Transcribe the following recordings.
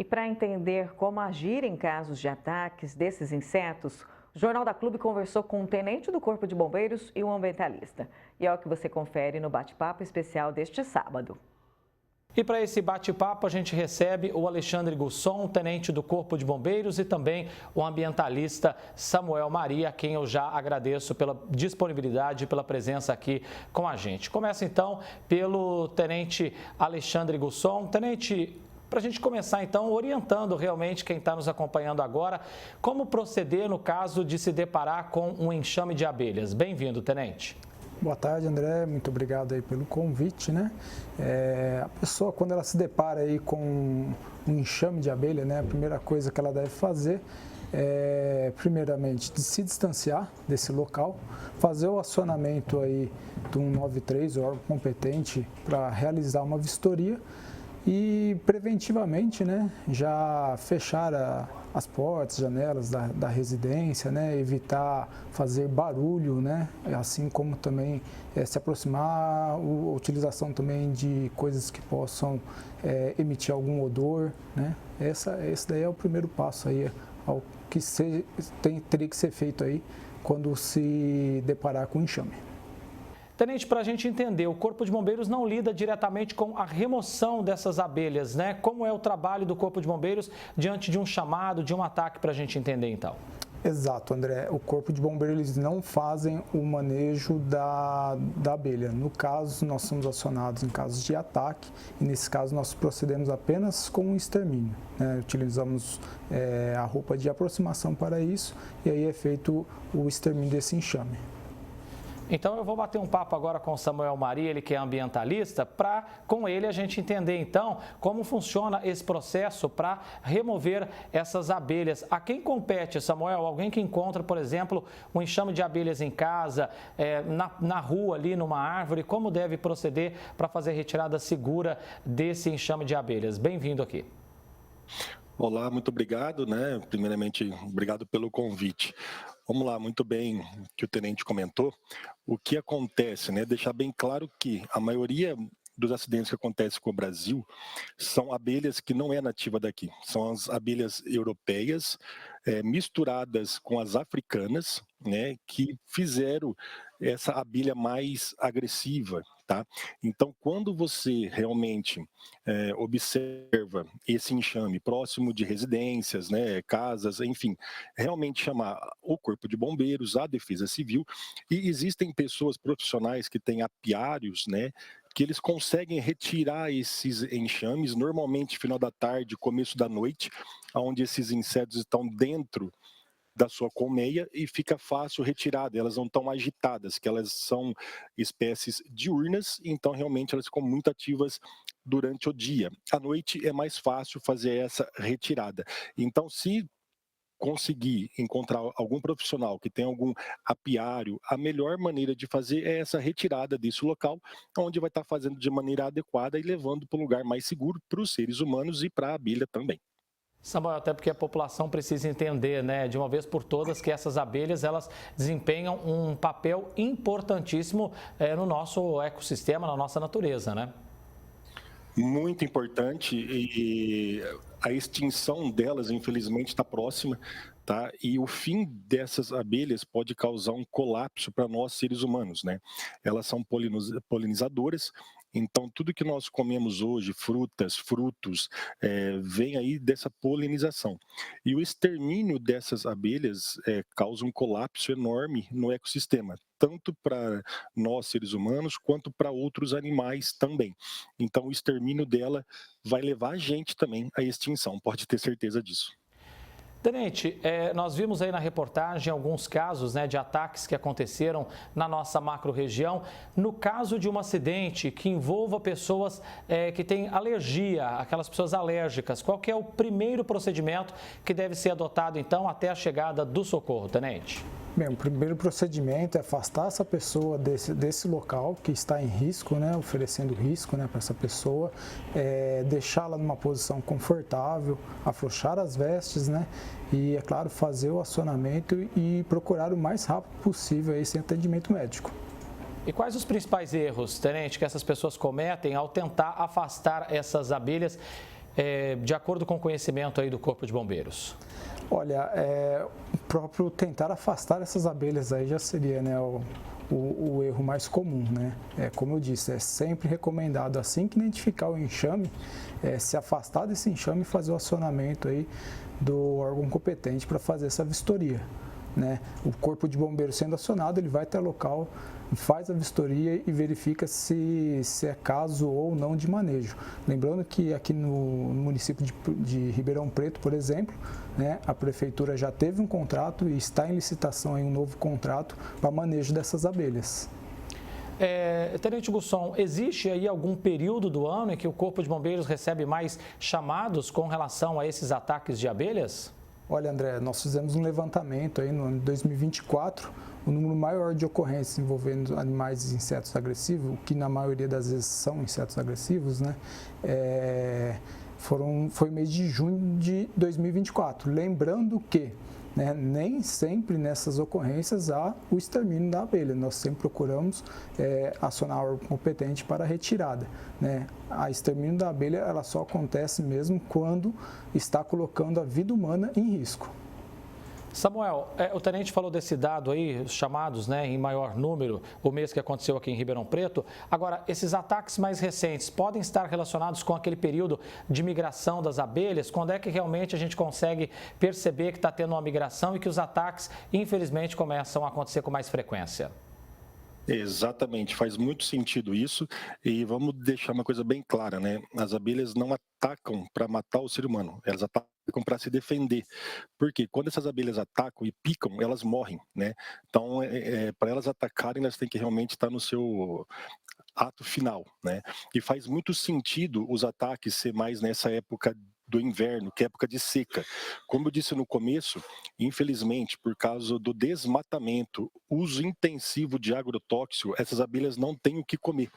E para entender como agir em casos de ataques desses insetos, o Jornal da Clube conversou com um tenente do Corpo de Bombeiros e um ambientalista. E é o que você confere no bate-papo especial deste sábado. E para esse bate-papo a gente recebe o Alexandre Gusson, tenente do Corpo de Bombeiros, e também o ambientalista Samuel Maria, a quem eu já agradeço pela disponibilidade e pela presença aqui com a gente. Começa então pelo tenente Alexandre Gusson. Tenente, para a gente começar então orientando realmente quem está nos acompanhando agora, como proceder no caso de se deparar com um enxame de abelhas. Bem-vindo, tenente. Boa tarde, André. Muito obrigado aí pelo convite, né? A pessoa, quando ela se depara aí com um enxame de abelha, né? A primeira coisa que ela deve fazer é, primeiramente, de se distanciar desse local, fazer o acionamento aí do 193, o órgão competente, para realizar uma vistoria e preventivamente, né, já fechar as portas, janelas da residência, né, evitar fazer barulho, né, assim como também se aproximar, a utilização também de coisas que possam emitir algum odor, né. Esse daí é o primeiro passo aí, ao que teria que ser feito aí quando se deparar com enxame. Tenente, para a gente entender, o Corpo de Bombeiros não lida diretamente com a remoção dessas abelhas, né? Como é o trabalho do Corpo de Bombeiros diante de um chamado, de um ataque, para a gente entender então? Exato, André. O Corpo de Bombeiros eles não fazem o manejo da abelha. No caso, nós somos acionados em casos de ataque e nesse caso nós procedemos apenas com um extermínio, né? Utilizamos a roupa de aproximação para isso e aí é feito o extermínio desse enxame. Então eu vou bater um papo agora com o Samuel Maria, ele que é ambientalista, para com ele a gente entender então como funciona esse processo para remover essas abelhas. A quem compete, Samuel? Alguém que encontra, por exemplo, um enxame de abelhas em casa, na rua ali, numa árvore, como deve proceder para fazer a retirada segura desse enxame de abelhas? Bem-vindo aqui. Olá, muito obrigado, né? Primeiramente, obrigado pelo convite. Vamos lá, muito bem que o tenente comentou. O que acontece, né? Deixar bem claro que a maioria dos acidentes que acontecem com o Brasil são abelhas que não é nativa daqui. São as abelhas europeias misturadas com as africanas, né? Que fizeram essa abelha mais agressiva, tá? Então, quando você realmente observa esse enxame próximo de residências, né, casas, enfim, realmente chamar o Corpo de Bombeiros, a Defesa Civil, e existem pessoas profissionais que têm apiários, né, que eles conseguem retirar esses enxames, normalmente final da tarde, começo da noite, onde esses insetos estão dentro da sua colmeia e fica fácil retirada, elas não estão agitadas, que elas são espécies diurnas, então realmente elas ficam muito ativas durante o dia. À noite é mais fácil fazer essa retirada. Então, se conseguir encontrar algum profissional que tem algum apiário, a melhor maneira de fazer é essa retirada desse local, onde vai estar fazendo de maneira adequada e levando para um lugar mais seguro para os seres humanos e para a abelha também. Samuel, até porque a população precisa entender, né, de uma vez por todas, que essas abelhas, elas desempenham um papel importantíssimo no nosso ecossistema, na nossa natureza, né? Muito importante e a extinção delas, infelizmente, está próxima, tá? E o fim dessas abelhas pode causar um colapso para nós, seres humanos, né? Elas são polinizadoras, então tudo que nós comemos hoje, frutas, frutos, vem aí dessa polinização. E o extermínio dessas abelhas causa um colapso enorme no ecossistema, tanto para nós, seres humanos, quanto para outros animais também. Então, o extermínio dela vai levar a gente também à extinção, pode ter certeza disso. Tenente, nós vimos aí na reportagem alguns casos, né, de ataques que aconteceram na nossa macro-região. No caso de um acidente que envolva pessoas que têm alergia, aquelas pessoas alérgicas, qual que é o primeiro procedimento que deve ser adotado, então, até a chegada do socorro, tenente? Bem, o primeiro procedimento é afastar essa pessoa desse local que está em risco, né, oferecendo risco, né, para essa pessoa, deixá-la numa posição confortável, afrouxar as vestes, né, e, é claro, fazer o acionamento e procurar o mais rápido possível esse atendimento médico. E quais os principais erros, tenente, que essas pessoas cometem ao tentar afastar essas abelhas de acordo com o conhecimento aí do Corpo de Bombeiros? Olha, o próprio tentar afastar essas abelhas aí já seria, né, o erro mais comum, né? Como eu disse, é sempre recomendado, assim que identificar o enxame, se afastar desse enxame e fazer o acionamento aí do órgão competente para fazer essa vistoria, né? O Corpo de Bombeiros sendo acionado, ele vai até o local, faz a vistoria e verifica se é caso ou não de manejo. Lembrando que aqui no município de Ribeirão Preto, por exemplo, né, a prefeitura já teve um contrato e está em licitação aí um novo contrato para manejo dessas abelhas. Tenente Gusson, existe aí algum período do ano em que o Corpo de Bombeiros recebe mais chamados com relação a esses ataques de abelhas? Olha, André, nós fizemos um levantamento aí no ano de 2024, o número maior de ocorrências envolvendo animais e insetos agressivos, que na maioria das vezes são insetos agressivos, né? Foi mês de junho de 2024. Lembrando que, né, nem sempre nessas ocorrências há o extermínio da abelha. Nós sempre procuramos acionar o órgão competente para a retirada, né? A extermínio da abelha ela só acontece mesmo quando está colocando a vida humana em risco. Samuel, o tenente falou desse dado aí, os chamados, né, em maior número, o mês que aconteceu aqui em Ribeirão Preto. Agora, esses ataques mais recentes podem estar relacionados com aquele período de migração das abelhas? Quando é que realmente a gente consegue perceber que está tendo uma migração e que os ataques, infelizmente, começam a acontecer com mais frequência? Exatamente, faz muito sentido isso e vamos deixar uma coisa bem clara, né? As abelhas não atacam para matar o ser humano, elas atacam para se defender, porque quando essas abelhas atacam e picam, elas morrem, né? Então, para elas atacarem, elas têm que realmente estar no seu ato final, né? E faz muito sentido os ataques ser mais nessa época do inverno, que é época de seca. Como eu disse no começo, infelizmente, por causa do desmatamento, uso intensivo de agrotóxico, essas abelhas não têm o que comer.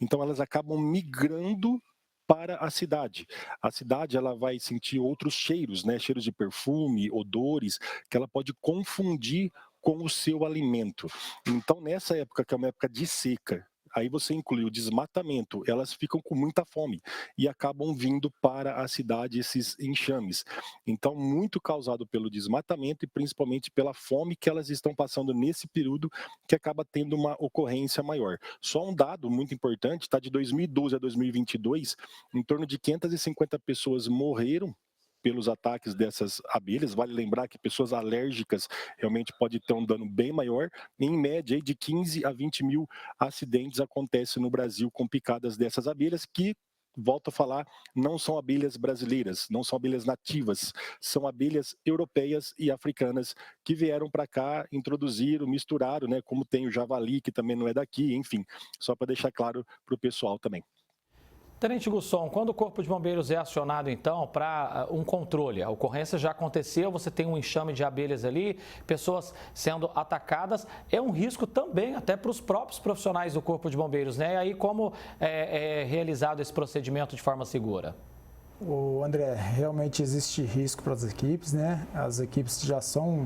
Então elas acabam migrando para a cidade. A cidade ela vai sentir outros cheiros, né? Cheiros de perfume, odores, que ela pode confundir com o seu alimento. Então, nessa época, que é uma época de seca, aí você inclui o desmatamento, elas ficam com muita fome e acabam vindo para a cidade esses enxames. Então, muito causado pelo desmatamento e principalmente pela fome que elas estão passando nesse período, que acaba tendo uma ocorrência maior. Só um dado muito importante, tá? De 2012 a 2022, em torno de 550 pessoas morreram pelos ataques dessas abelhas. Vale lembrar que pessoas alérgicas realmente podem ter um dano bem maior. Em média, de 15 a 20 mil acidentes acontecem no Brasil com picadas dessas abelhas, que, volto a falar, não são abelhas brasileiras, não são abelhas nativas, são abelhas europeias e africanas que vieram para cá, introduziram, misturaram, né, como tem o javali, que também não é daqui, enfim, só para deixar claro para o pessoal também. Tenente Gusson, quando o Corpo de Bombeiros é acionado, então, para um controle, a ocorrência já aconteceu, você tem um enxame de abelhas ali, pessoas sendo atacadas, é um risco também até para os próprios profissionais do Corpo de Bombeiros, né? E aí, como é realizado esse procedimento de forma segura? O André, realmente existe risco para as equipes, né? As equipes já são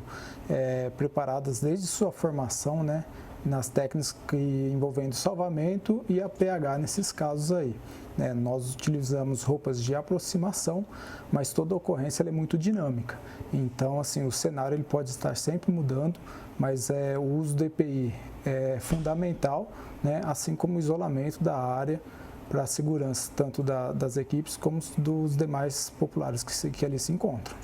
preparadas desde sua formação, né? Nas técnicas envolvendo salvamento e a pH nesses casos aí. Né? Nós utilizamos roupas de aproximação, mas toda ocorrência ela é muito dinâmica. Então, assim, o cenário ele pode estar sempre mudando, mas o uso do EPI é fundamental, né? Assim como o isolamento da área para a segurança tanto das equipes como dos demais populares que ali se encontram.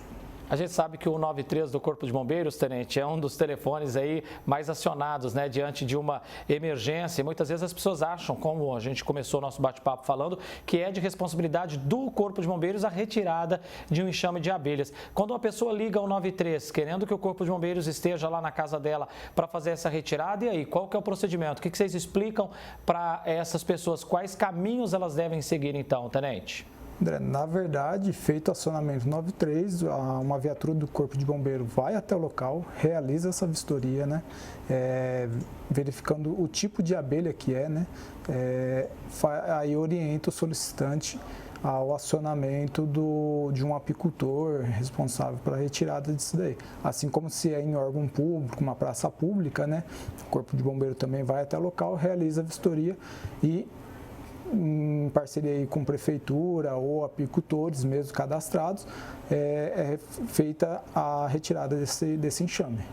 A gente sabe que o 93 do Corpo de Bombeiros, tenente, é um dos telefones aí mais acionados, né, diante de uma emergência. Muitas vezes as pessoas acham, como a gente começou o nosso bate-papo falando, que é de responsabilidade do Corpo de Bombeiros a retirada de um enxame de abelhas. Quando uma pessoa liga ao 93, querendo que o Corpo de Bombeiros esteja lá na casa dela para fazer essa retirada, e aí, qual que é o procedimento? O que vocês explicam para essas pessoas? Quais caminhos elas devem seguir, então, tenente? André, na verdade, feito o acionamento 93, uma viatura do Corpo de Bombeiro vai até o local, realiza essa vistoria, né? Verificando o tipo de abelha que é, né? Aí orienta o solicitante ao acionamento de um apicultor responsável pela retirada disso daí. Assim como se é em órgão público, uma praça pública, né? O Corpo de Bombeiro também vai até o local, realiza a vistoria e em parceria aí com prefeitura ou apicultores mesmo cadastrados, é feita a retirada desse enxame.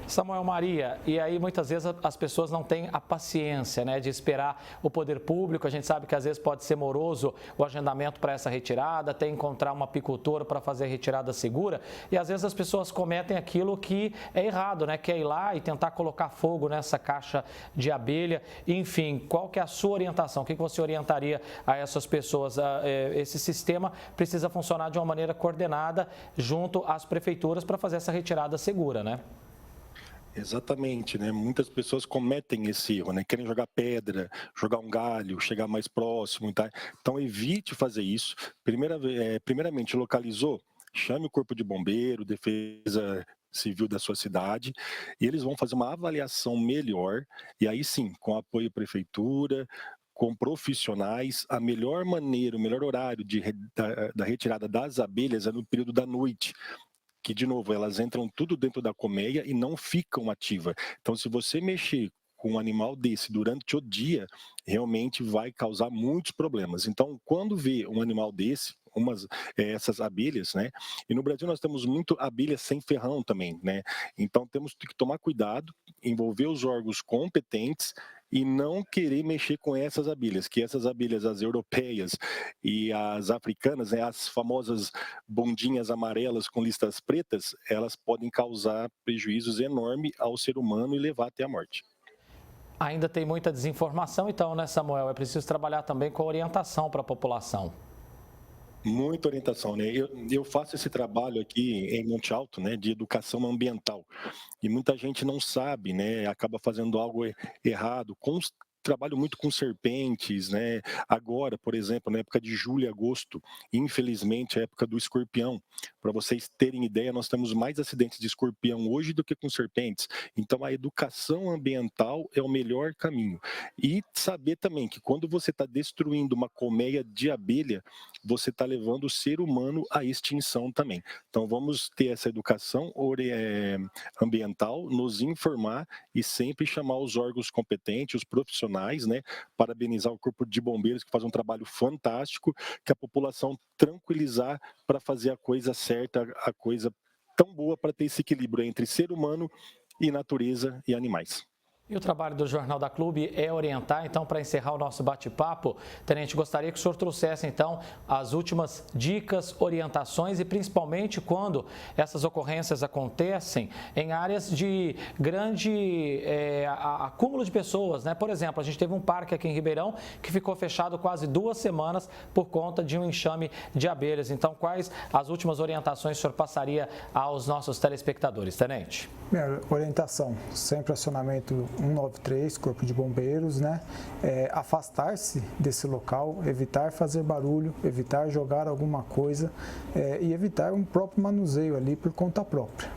Samuel Maria, e aí muitas vezes as pessoas não têm a paciência, né, de esperar o poder público. A gente sabe que às vezes pode ser moroso o agendamento para essa retirada, até encontrar uma apicultora para fazer a retirada segura, e às vezes as pessoas cometem aquilo que é errado, né, que é ir lá e tentar colocar fogo nessa caixa de abelha. Enfim, qual que é a sua orientação? O que você orientaria a essas pessoas? Esse sistema precisa funcionar de uma maneira coordenada junto às prefeituras para fazer essa retirada segura, né? Exatamente, né? Muitas pessoas cometem esse erro, né? Querem jogar pedra, jogar um galho, chegar mais próximo, tá? Então evite fazer isso. Primeiramente, localizou, chame o Corpo de Bombeiro, Defesa Civil da sua cidade, e eles vão fazer uma avaliação melhor, e aí sim, com apoio à prefeitura, com profissionais, a melhor maneira, o melhor horário da retirada das abelhas é no período da noite, que, de novo, elas entram tudo dentro da colmeia e não ficam ativas. Então, se você mexer com um animal desse durante o dia, realmente vai causar muitos problemas. Então, quando vê um animal desse, essas abelhas, né? E no Brasil nós temos muito abelhas sem ferrão também, né? Então temos que tomar cuidado, envolver os órgãos competentes e não querer mexer com essas abelhas, que essas abelhas, as europeias e as africanas, né, as famosas bundinhas amarelas com listas pretas, elas podem causar prejuízos enormes ao ser humano e levar até a morte. Ainda tem muita desinformação, então, né, Samuel? É preciso trabalhar também com orientação para a população. Muita orientação, né? Eu faço esse trabalho aqui em Monte Alto, né, de educação ambiental, e muita gente não sabe, né, acaba fazendo algo errado. Trabalho muito com serpentes, né? Agora, por exemplo, na época de julho e agosto, infelizmente, a época do escorpião. Para vocês terem ideia, nós temos mais acidentes de escorpião hoje do que com serpentes. Então, a educação ambiental é o melhor caminho. E saber também que quando você está destruindo uma colmeia de abelha, você está levando o ser humano à extinção também. Então, vamos ter essa educação ambiental, nos informar e sempre chamar os órgãos competentes, os profissionais, né? Parabenizar o Corpo de Bombeiros, que faz um trabalho fantástico, que a população tranquilizar para fazer a coisa certa, a coisa tão boa para ter esse equilíbrio entre ser humano e natureza e animais. E o trabalho do Jornal da Clube é orientar. Então, para encerrar o nosso bate-papo, Tenente, gostaria que o senhor trouxesse, então, as últimas dicas, orientações e, principalmente, quando essas ocorrências acontecem em áreas de grande acúmulo de pessoas, né? Por exemplo, a gente teve um parque aqui em Ribeirão que ficou fechado quase 2 semanas por conta de um enxame de abelhas. Então, quais as últimas orientações o senhor passaria aos nossos telespectadores, Tenente? Minha orientação, sempre acionamento 193, Corpo de Bombeiros, né? Afastar-se desse local, evitar fazer barulho, evitar jogar alguma coisa e evitar um próprio manuseio ali por conta própria.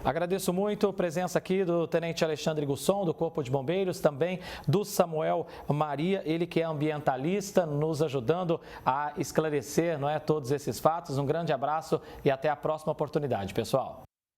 Agradeço muito a presença aqui do Tenente Alexandre Gusson, do Corpo de Bombeiros, também do Samuel Maria, ele que é ambientalista, nos ajudando a esclarecer, não é, todos esses fatos. Um grande abraço e até a próxima oportunidade, pessoal.